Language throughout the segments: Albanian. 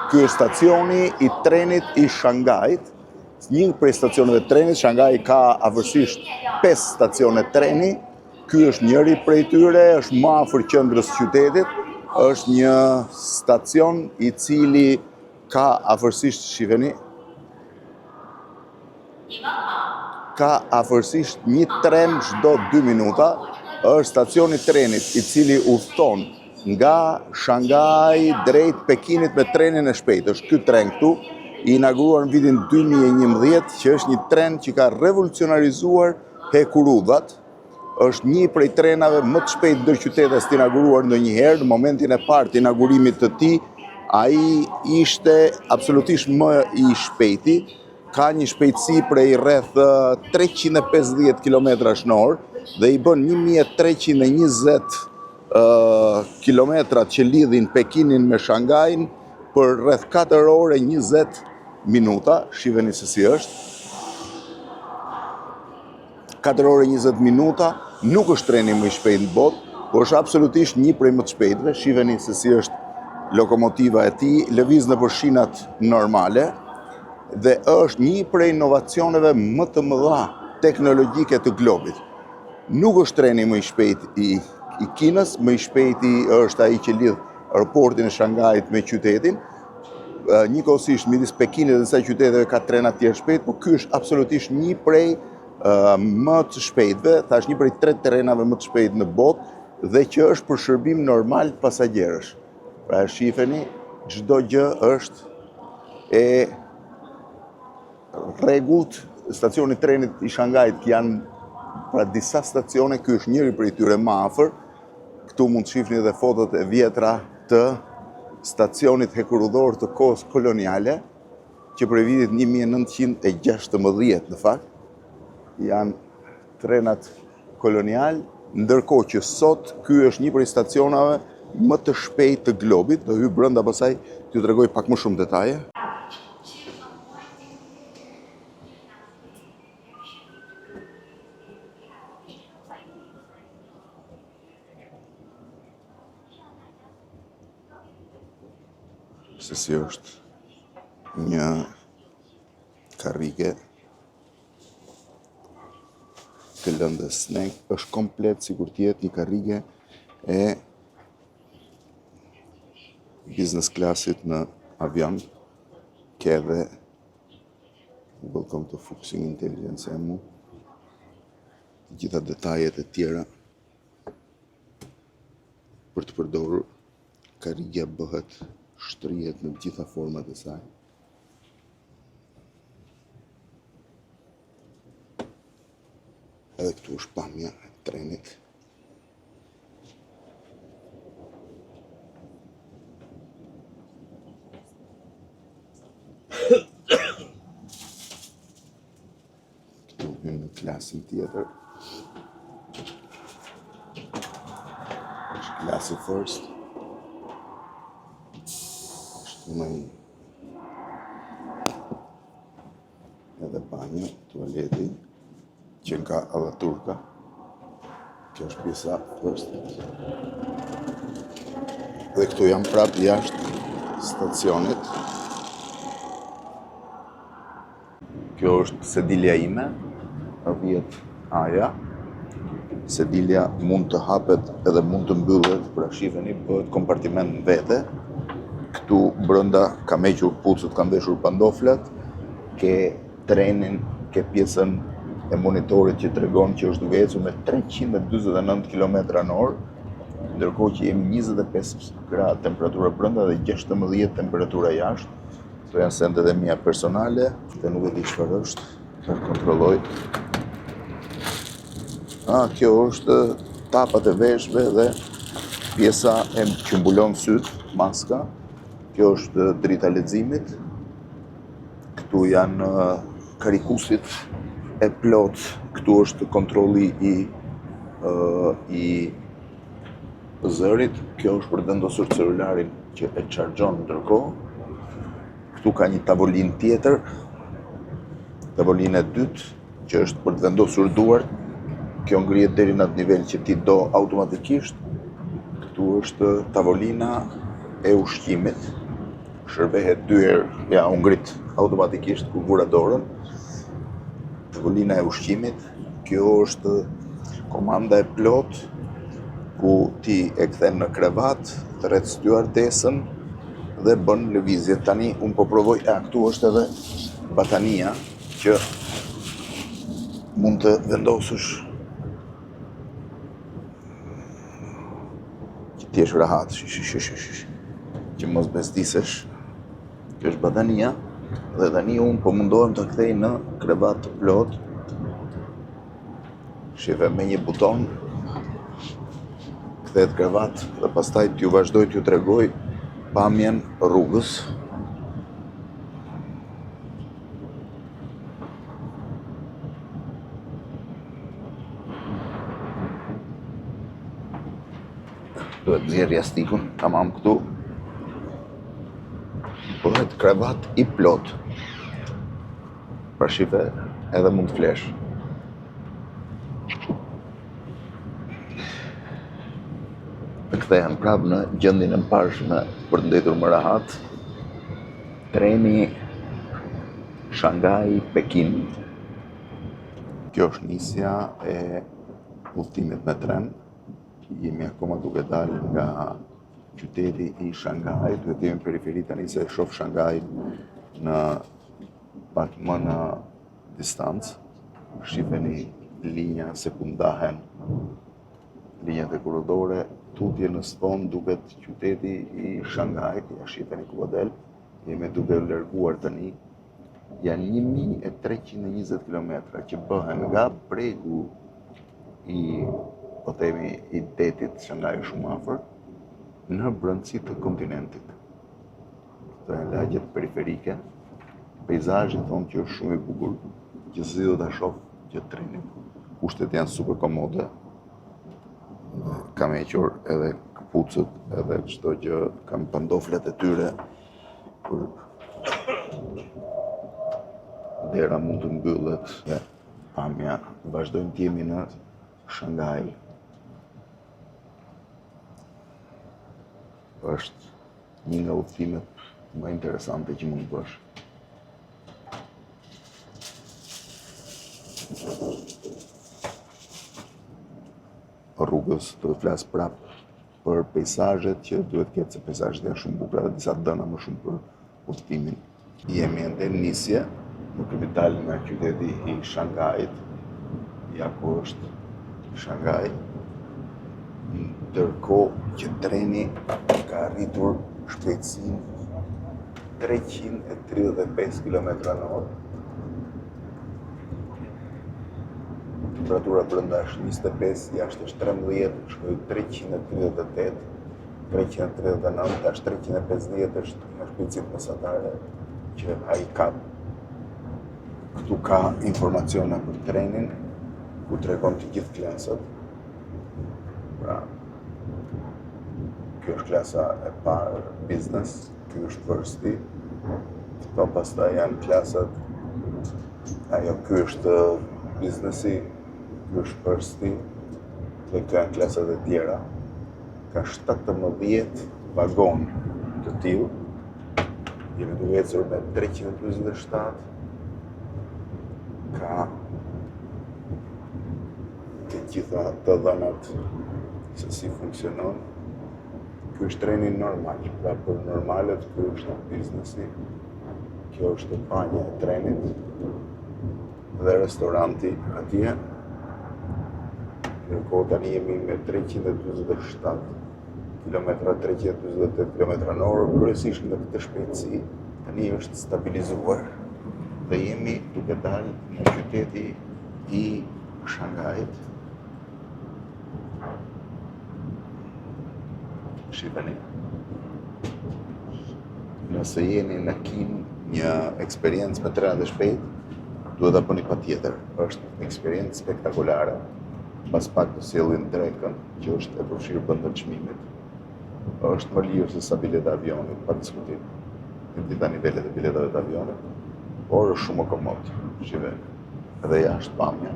Ky është stacioni I trenit I Shangajt. Një prej stacioneve trenit, Shanghai ka afërsisht 5 stacione treni. Ky është njëri prej tyre, është më afër qendrës së qytetit. Është një stacion I cili ka afërsisht, shiheni, ka afërsisht një tren çdo 2 minuta. Është stacioni I trenit I cili udhton nga Shanghai drejt Pekinit me trenin e shpejtë. Është ky tren këtu, I inauguruar në vitin 2011, që është një tren që ka revolucionarizuar hekurudhat. Është një prej trenave më të shpejtë ndërqytetes të inauguruar ndonjëherë. Në momentin e parë të inaugurimit të tij, ai ishte absolutisht më I shpejti. Ka një shpejtësi prej rreth 350 km/h dhe I bën 1320 kilometrat që lidhin Pekinin me Shanghain për rreth 4 orë e 20 minuta. Shiheni se si është. 4 orë e 20 minuta, nuk është treni më I shpejt në botë, por është absolutisht një prej më të shpejtëve. Shiheni se si është lokomotiva e tij, lëviz nëpër shinat normale dhe është një prej inovacioneve më të mëdha teknologjike të globit. Nuk është treni më I shpejt I Kinës, më I shpejti është ai që lidh aeroportin e Shanghait me qytetin. Njëkohësisht midis Pekinit dhe kësaj qyteteve ka trena të tjerë shpejt, por ky është absolutisht një prej më të shpejtëve, thash një prej 3 trenave më të shpejtë në botë dhe që është për shërbim normal pasagerësh. Pra shifeni, çdo gjë është e rregullt. Stacioni I trenit I Shanghait janë pra disa stacione, ky është njëri prej tyre më afër. Këtu mund të shihni edhe fotot e vjetra të stacionit hekurudhor të kohës koloniale, që prej vitit 1916 në fakt, janë trenat kolonial, ndërkohë që sot ky është një prej stacionave më të shpejtë të globit. Do hyj brenda pasaj t'ju tregoj pak më shumë detaje. Se si është një karrige të lëndës sneg, është komplet sikur të jetë një karrige e business classit në avion. Ke edhe welcome to Fuxing Intelligence EMU, të gjitha detajet e tjera për të përdorur. Karrigja bëhet, shtrihet në gjitha format e saj. Edhe këtu është pamja e trenit. Këtu hynë në klasin tjetër. Është klasi first. Edhe banjo, tualeti, që ka edhe turka. Kjo është pjesa first. Dhe këtu jam prapë jashtë stacionit. Kjo është sedilja ime, vjet aja. Sedilja mund të hapet edhe mund të mbyllet, pra shifeni, bëhet kompartiment në vete. Këtu brenda ka mequr pucët, ka mbeshur pantoflat, ke trenin, ke pjesën e monitorit që tregon që është duke ecur me 349 km/h, ndërkohë që jemi 25 gradë temperatura brenda dhe 16 temperatura jashtë. Këto janë sendet e mia personale, dhe nuk e di çfarë është, ta kontrolloj. Kjo është tapat e veshëve dhe pjesa që mbulon syt, maska. Kjo është drita leximit. Këtu janë karikusit e plot. Këtu është kontrolli I zërit. Kjo është për të vendosur celularin që e chargjon ndërkohë. Këtu ka një tavolinë tjetër. Tavolinë e dytë që është për të vendosur duart. Kjo ngrihet deri në atë nivel që ti do automatikisht. Këtu është tavolina e ushqimit. shërbehet 2 herë, ja, u ngrit automatikisht kur vura dorën. Tavolina e ushqimit, kjo është komanda e plot, ku ti e kthen në krevat, thret styardesën dhe bën lëvizje. Tani unë po provoj, këtu është edhe batania që mund të vendosësh që t'jesh rahat, që mos bezdisesh. Kjo është batania dhe tani unë po mundohem të kthej në krevat të plot. Shive me një buton kthehet krevat dhe pastaj t'ju vazhdoj t'ju tregoj pamjen rrugës. Duhet nxjerr jastikun, tamam këtu. Bëhet krevat i plot. Pra shive, edhe mund të flesh. Të kthehem prapë në gjendjen e mparshme për të ndetur më rahat. Treni Shanghai-Pekin. Kjo është nisja e udhëtimit me tren. Jemi akoma duke dalë nga qyteti i Shanghai, duhet jemi në periferi tani se shoh Shanghai në pak më në distancë. Shifeni linja se ku ndahen linjat e korridore, tutje në sfond duket qyteti i Shanghait, ja shifeni ku del. Jemi duke larguar tani. Janë 1320 kilometra që bëhen nga bregu i po themi i detit Shanghai shumë afër në brendësi të kontinentit. Këto janë lagjet periferike. Peizazhi thonë që është shumë i bukur, që si do ta shoh që trenin. Kushtet janë super komode. Kam hequr edhe këpucët, edhe çdo gjë, kam pantoflat e tyre kur dera mund të mbyllet. Pamja, vazhdojmë të jemi në Shanghai. Është një nga udhëtimet më interesante që mund të bësh. Rrugës do të flas prapë për peizazhet që duhet ketë, se peizazhet janë shumë bukura dhe disa dëna më shumë për udhëtimin. Jemi ende në nisje, nuk kemi dalë nga qyteti i Shanghait. Ja ku është Shanghai. Ndërkohë që treni ka arritur shpejtësinë 335 km/h. Temperatura brenda është 25, jashtë është 13, shkoi 338, 339, tash 350 është nga shpejtësitë mesatare që ai ka. Këtu ka informacione për trenin, ku tregon të gjithë klasat. Pra, kjo është klasa e parë, business, kjo është firsti. Këto pastaj janë klasat, ky është businessi, ky është firsti, dhe këto janë klasat e tjera. Ka 17 vagon të tillë. Jemi duke ecur me 347. Ka të gjitha të dhënat se si funksionon. Ky është treni normal, pra për normalet ky është biznesi. Kjo është panja e trenit dhe restoranti atje. Ndërkohë tani jemi me 347 kilometra, 348 km/h, kryesisht në këtë shpejtësi, tani është stabilizuar dhe jemi duke dalë në qyteti i Shanghait. Shifeni. Nëse jeni në Kin një eksperiencë me trenat e shpejt, duhet ta bëni patjetër. Është një eksperiencë spektakolare. Pas pak të sjellin drekën, që është e përfshirë brenda çmimit. Është më lirë se sa bileta e avionit, pa diskutim. Në dita nivelet e biletave të avionit, por është shumë më komod. Shive, edhe jashtë pamja.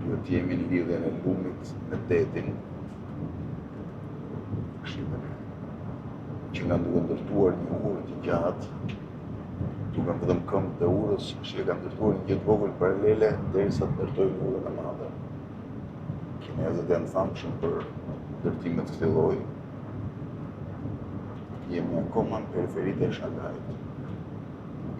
Duhet jemi një lidhjen e lumit me detin, shqipëne, që nga duke ndërtuar një urë të gjatë, duke vetëm këmbë të urës, që kanë ndërtuar një jetë vogël paralele derisa të ndërtojnë urën e madhe. Kinezët janë famshëm për ndërtime të këtij lloji. Jemi akoma në periferitë e Shangajit.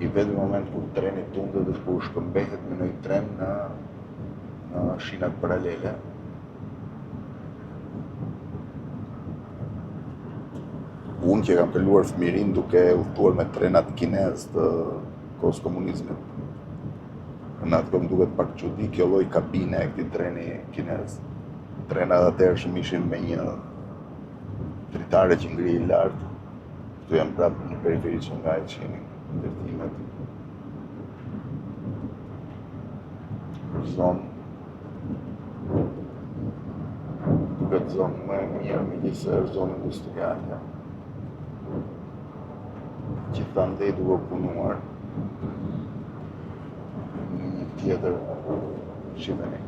I vetëm moment kur treni tundet dhe kur shkëmbehet me një tren në shinat paralele. Unë që kam kaluar fëmirin duke udhëtuar me trenat kinez të kohës komunizmit. Në atë kohë më duket pak çudi kjo lloj kabine e këtij treni kinez. Trenat atëhershëm ishin me një dritare që ngrihej lart. Këtu janë prapë në periferi të Shangajit që jeni ndërtimet. Për zonë duket zonë më e mirë megjithëse është zonë industriale. Gjithandej duke punuar në një tjetër shqipëni.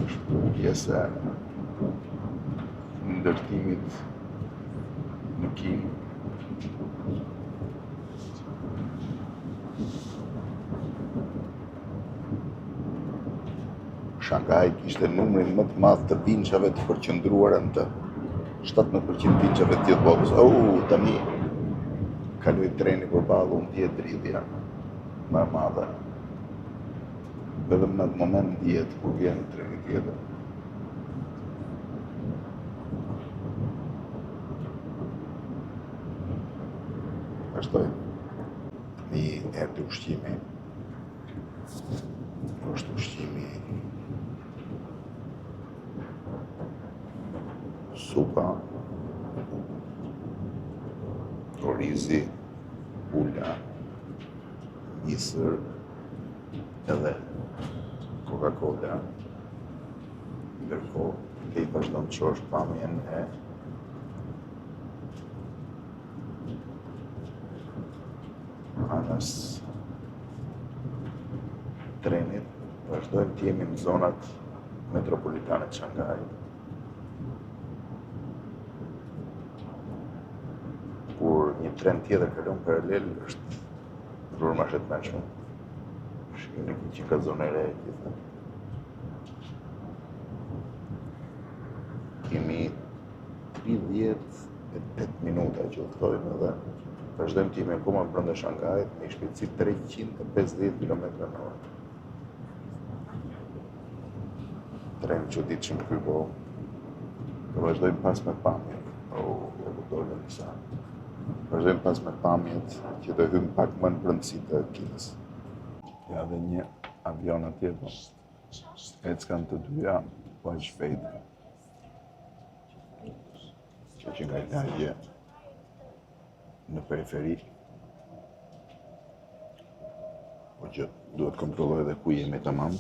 Është pjesë e ndërtimit në Kinë. Shanghai kishte numrin më të madh të vinçave të përqendruara në të. 17% vinçave të gjithë botës. Tani kaloi treni përballë, unë ndihet dridhja më e madhe. Vetëm në atë moment ndihet kur vjen treni tjetër. Vazhdoj. Mi erdhi ushqimi. Është ushqimi supa, orizi, pula, misër, edhe Coca-Cola. Ndërkohë, te I vazhdon të shosh pamjen e anës trenit, vazhdojmë të jemi në zonat metropolitane të Shangajit. Kur një tren tjetër kalon paralel, është rrugë të mëshme. Shikoni që ka zonë e re gjithë. Kemi 38 minuta që udhtojmë dhe vazhdojmë të jemi akoma brenda Shangajit me shpejtësi 350 km/h. Tren çuditshëm ky po. Do vazhdojmë pas me pamjet. Do dolën disa. Vazhdojmë pas me pamjet që do hymë pak më në brendësitë të Kinës. Ja dhe një avion atje po. Eckan të dyja po aq shpejt. Që nga lagje në periferi. Po që duhet kontrolloj edhe ku jemi tamam.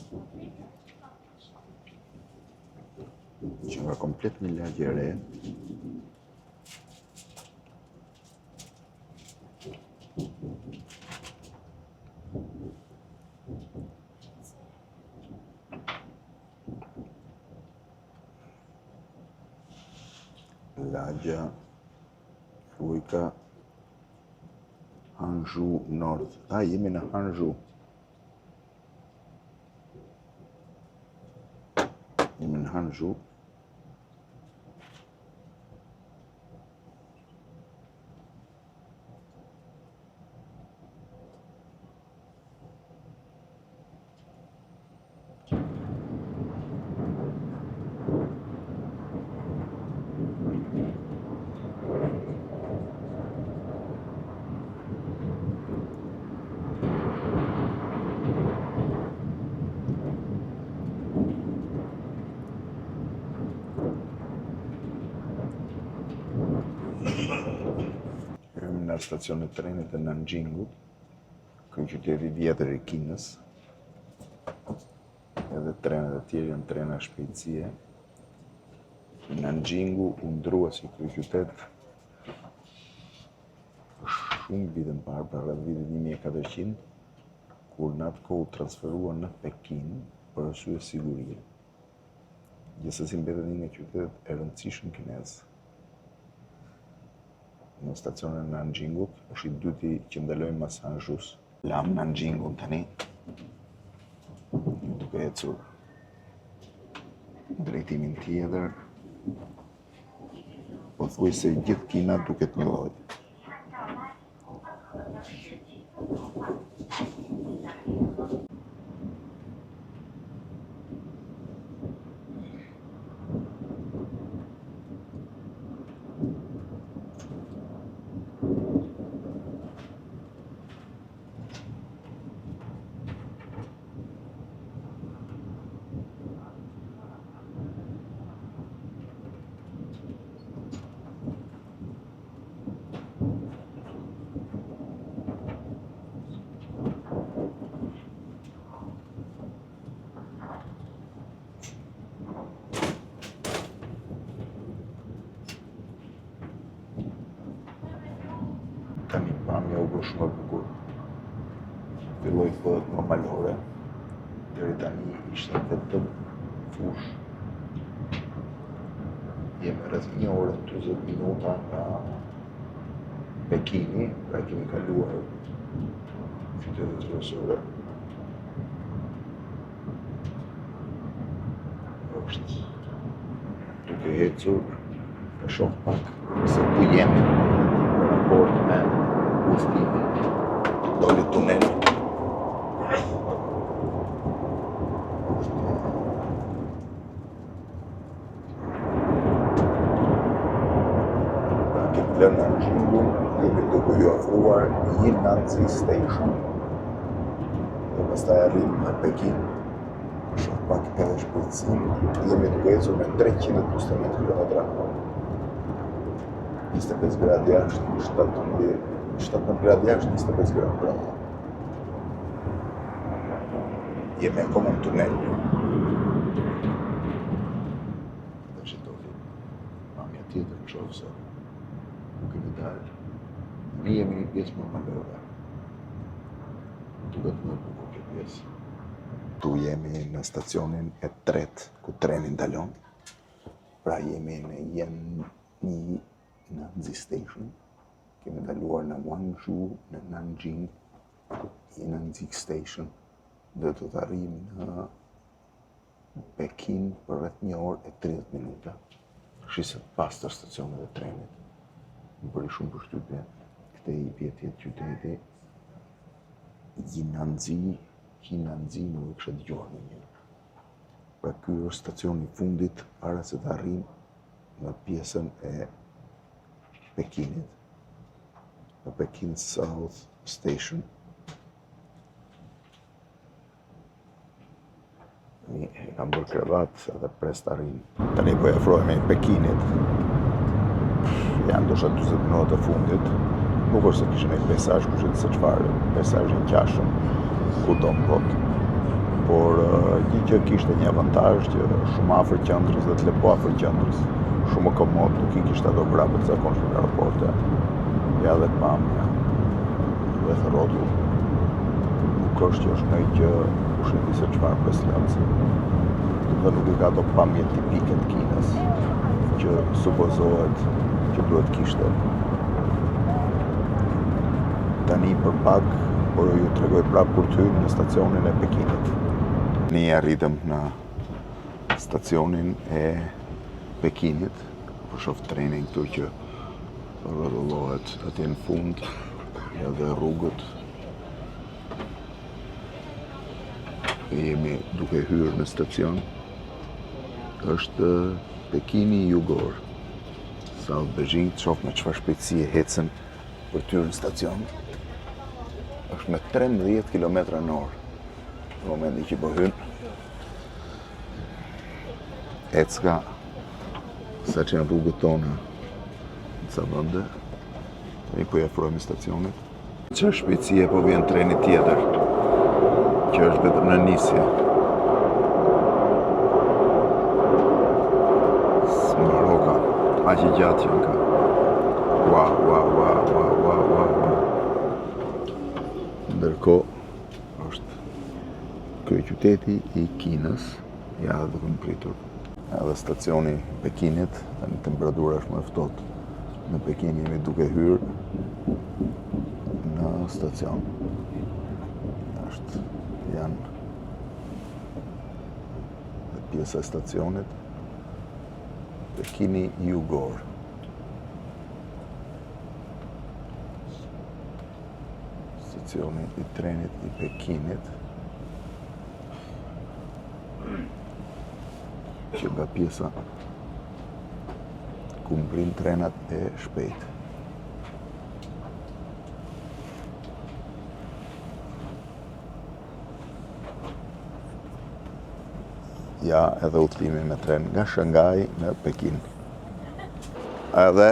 Që nga komplet një lagje re. Lagja Fujka Hangzhou Nord. Jemi në Hangzhou. Jemi në Hangzhou. Në stacionet trenit e Nanjingut, kryeqyteti I vjetër I Kinës. Edhe trenet e tjerë janë trena shpejtësie. Nanjingu u ndrua si kryeqytet shumë vite më parë, para rreth vitit 1400, kur në atë kohë transferua në Pekin për arsye sigurie. Gjithsesi mbetet një nga qytetet e rëndësishëm kinez. Në stacionin e Nanjingut, është i dyti që ndalojnë mas Anjous. Lam Nanjingun tani, duke ecur në drejtimin tjetër, pothuajse gjithë Kina duket një lloj. Tani pamja u bë shumë e bukur. Filloi të bëhet normalore. Deri tani ishte vetëm fush. Jemi rreth 1 orë 40 minuta nga Pekini, pra kemi kaluar qytetet kryesore. Është duke ecur, e shoh pak se ku jemi në raport me udhëtimin, doli tuneli. Kemi lënë Nanjingun, jemi duke ju ofruar Yinanzi Station dhe pastaj arrim në Pekin. Shoh pak edhe shpejtësinë, jemi duke ecur me 341 km/h. 25 gradë jashtë, 17 gradë jashtë, 25 gradë brenda. Jemi akoma në tunel. Dhe që doli pamja tjetër në shoh se ku kemi dalë. Ne jemi një pjesë më malore. Duket më bukur kjo pjesë. Tu jemi në stacionin e 3 ku treni ndalon. Pra jemi në Yinanzi Station. Kemi ndaluar në Guangzhou, në Nanjing, Yinanzi Station, dhe do të arrijmë në Pekin për rreth 1 orë e 30 minuta. Shisë të pastër stacionet e trenit. Më bëri shumë përshtypje. Këtë i pjetit qyteti Yinanzi, nuk e kisha dëgjuar ndonjëherë. Pra ky është stacioni i fundit para se të arrijmë në pjesën e Pekinit, në Pekin South Station. E kam bërë krevat edhe pres të arrijmë. Tani po i afrohemi Pekinit. Janë ndoshta 40 minuta të fundit. Nuk është se kishte një peisazh kush e di se çfarë, peisazh i ngjashëm kudo në botë. Por një që kishte një avantazh që shumë afër qendrës dhe të lepo afër qendrës. Shumë komod, nuk i kishte ato brapët të zakonshme në aeroporte. Ja dhe pamja, rreth rrotull. Nuk është që është ndonjë gjë kush e di se çfarë preslëndsi. Dhe nuk i ka ato pamje tipike të Kinës që supozohet që duhet kishte. Tani për pak, por ju tregoj prapë kur të hyjmë në stacionin e Pekinit. Ne arritëm në stacionin e Pekinit, po shoh trenin këtu që rrotullohet atje në fund, edhe rrugët. Jemi duke hyrë në stacion. Është Pekini Jugor. South Beijing, të shoh me çfarë shpejtësie ecën për të hyrë në stacion. Është me 13 km/h në momentin që po hyn. Ecka sa që janë rrugët tona në ca vende. Ne po i afrohemi stacionit. Çfarë shpejtësie po vjen treni tjetër, që është vetëm në nisje. Maroka, aq i gjatë janë ka. Wow. Ndërkohë është Ky është qyteti I Kinës, ja duke më pritur. Edhe stacioni I Pekinit, tani temperatura është më e ftohtë. Në Pekin jemi duke hyrë në stacion. Janë pjesa e stacionit Pekini Jugor. Stacioni I trenit I Pekinit, që nga pjesa ku mbrin trenat e shpejt. Ja edhe udhtimi me tren nga Shanghai në Pekin. Edhe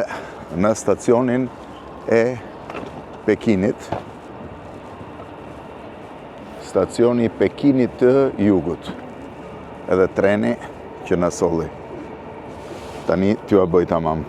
në stacionin e Pekinit, stacioni Pekinit të Jugut, edhe treni që na solli. Tani t'ju a bëj tamam.